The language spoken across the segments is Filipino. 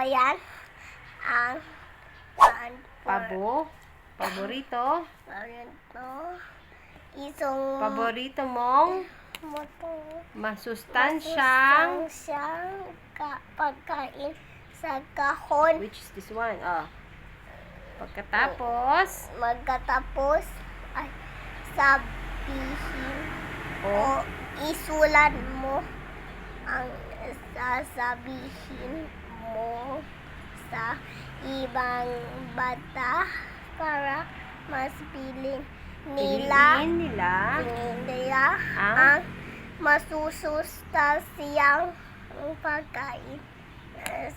yan ang Paborito? Paborito. Isang Paborito mong masustansyang pagkain sa kahon. which is this one? Pagkatapos Magkatapos ay sabihin o o isulat mo ang sasabihin mo sa ibang bata para mas piliin piliin nila ang masusustansyang pagkain kaya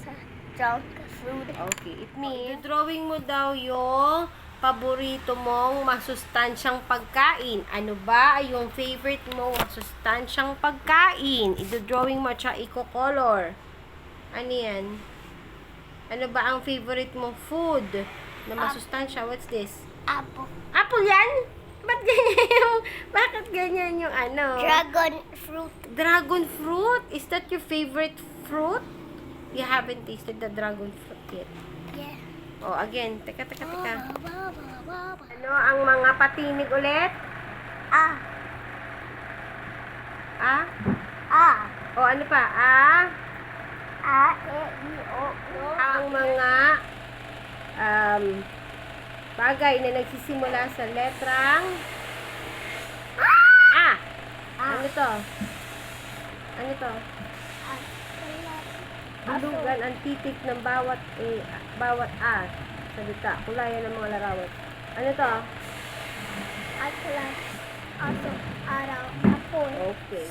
sa junk food. Okay, it means drawing mo daw yung paborito mong masustansyang pagkain. Ano ba yung favorite mong masustansyang pagkain? Ito-drawing mo siya i-color. Ano yan? Ano ba ang favorite mong food na masustansya? What's this? Apple. Apple yan? Bakit ganyan yung ano? Dragon fruit. Dragon fruit? Is that your favorite fruit? You haven't tasted the dragon fruit yet. Yeah. Oh, again. Teka. Ano ang mga patinig ulit? Ah. Ah? Ah. O ano pa? A, E, I, O, U. Ang mga bagay na nagsisimula sa letrang A. Ano to? Ano to? Bulugan ang titik ng bawat A. Salita. Kulayan ng mga larawan. Ano to? Atlas. Aso. Araw. Apoy. Okay.